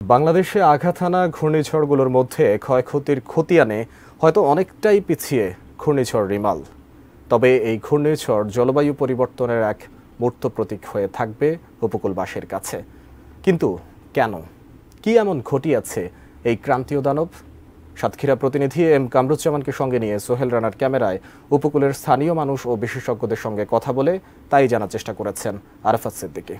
বাংলাদেশে আঘাত হানা ঘূর্ণিঝড়গুলোর মধ্যে ক্ষয়ক্ষতির খতিয়ানে হয়তো অনেকটাই পিছিয়ে ঘূর্ণিঝড় রিমাল। তবে এই ঘূর্ণিঝড় জলবায়ু পরিবর্তনের এক মূর্ত প্রতীক হয়ে থাকবে উপকূলবাসীর কাছে। কিন্তু কেন, কি এমন ঘটিয়েছে এই ক্রান্তীয় দানব? সাতক্ষীরা প্রতিনিধি এম কামরুজ্জামানকে সঙ্গে নিয়ে সোহেল রানার ক্যামেরায় উপকূলের স্থানীয় মানুষ ও বিশেষজ্ঞদের সঙ্গে কথা বলে তাই জানার চেষ্টা করেছেন আরাফাত সিদ্দিকী।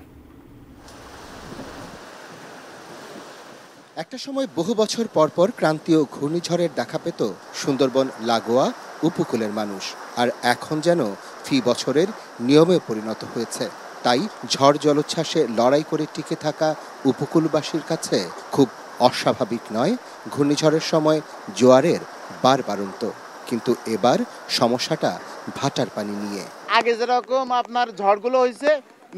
একটা সময় বহু বছর পর পর ক্রান্তীয় ঘূর্ণিঝড়ের দেখা পেত সুন্দরবন লাগোয়া উপকূলের মানুষ, আর এখন যেন ফি বছরের নিয়মে পরিণত হয়েছে। তাই ঝড় জলোচ্ছ্বাসে লড়াই করে টিকে থাকা উপকূলবাসীর কাছে খুব অস্বাভাবিক নয় ঘূর্ণিঝড়ের সময় জোয়ারের বারবারন্ত। কিন্তু এবার সমস্যাটা ভাটার পানি নিয়ে। আগে যেরকম আপনার ঝড়গুলো হয়েছে,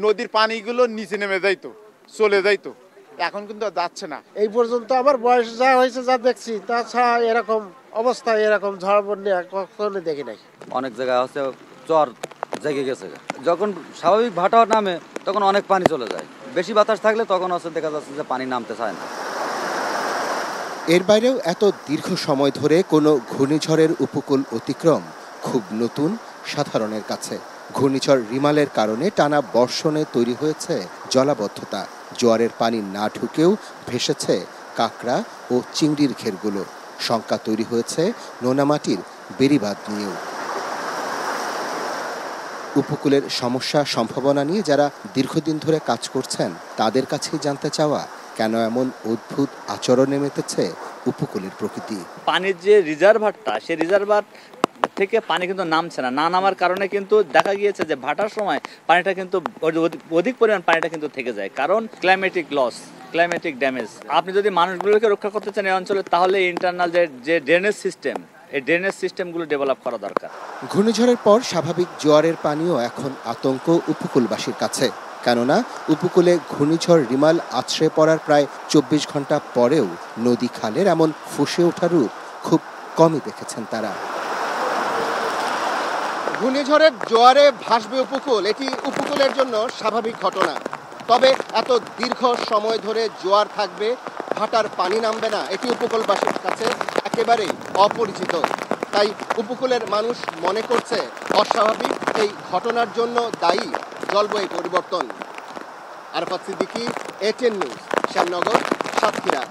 নদীর পানিগুলো নিচে নেমে যাইতো, চলে যাইতো, এখন কিন্তু যাচ্ছে না। এই পর্যন্ত আমার বয়স যা হয়েছে, যা দেখছি, তাছাড়া এরকম অবস্থা, এরকম ঝড় বন্যা কখনো দেখি নাই। অনেক জায়গায় হচ্ছে চর জেগে গেছে, যখন স্বাভাবিক ভাটা নামে তখন অনেক পানি চলে যায়। বেশি বাতাস থাকলে তখন হচ্ছে দেখা যাচ্ছে যে পানি নামতে চায় না। এর বাইরেও এত দীর্ঘ সময় ধরে কোনো ঘূর্ণিঝড়ের উপকূল অতিক্রম খুব নতুন সাধারণের কাছে। ঘূর্ণিঝড় রিমালের কারণে টানা বর্ষণে তৈরি হয়েছে জলাবদ্ধতা। জোয়ারের পানি না ঢুকেও ভেসেছে কাঁকড়া ও চিংড়ির ঘেরগুলো। শঙ্কা তৈরি হয়েছে নোনামাটির বেড়িবাঁধ নিয়েও। উপকূলের সমস্যা সম্ভাবনা নিয়ে যারা দীর্ঘদিন ধরে কাজ করছেন তাদের কাছেই জানতে চাওয়া, কেন এমন অদ্ভুত আচরণে মেতেছে উপকূলের প্রকৃতি। পানির যে রিজার্ভারটা, সেই রিজার্ভার থেকে পানি কিন্তু নামছে না নামার কারণে কিন্তু দেখা গিয়েছে যে ভাটার সময় পানিটা কিন্তু অধিক পরিমাণ পানিটা কিন্তু থেকে যায়, কারণ ক্লাইমেটিক লস, ক্লাইমেটিক ড্যামেজ। আপনি যদি মানুষগুলোকে রক্ষা করতে চান এই অঞ্চলে, তাহলে ইন্টারনাল যে ড্রেনেজ সিস্টেম, এই ড্রেনেজ সিস্টেমগুলো ডেভেলপ করা দরকার। ঘূর্ণিঝড়ের পর স্বাভাবিক জোয়ারের পানিও এখন আতঙ্ক উপকূলবাসীর কাছে, কেননা উপকূলে ঘূর্ণিঝড় রিমাল আছড়ে পড়ার প্রায় 24 ঘন্টা পরেও নদী খালের এমন ফুঁসে ওঠা রূপ খুব কমই দেখেছেন তারা। ঘূর্ণিঝড়ের জোয়ারে ভাসবে উপকূল, এটি উপকূলের জন্য স্বাভাবিক ঘটনা। তবে এত দীর্ঘ সময় ধরে জোয়ার থাকবে, ভাটার পানি নামবে না, এটি উপকূলবাসীর কাছে একেবারেই অপরিচিত। তাই উপকূলের মানুষ মনে করছে অস্বাভাবিক এই ঘটনার জন্য দায়ী জলবায়ু পরিবর্তন। Arafat Siddiqui, ATN news, Shyamnagar, Satkhira.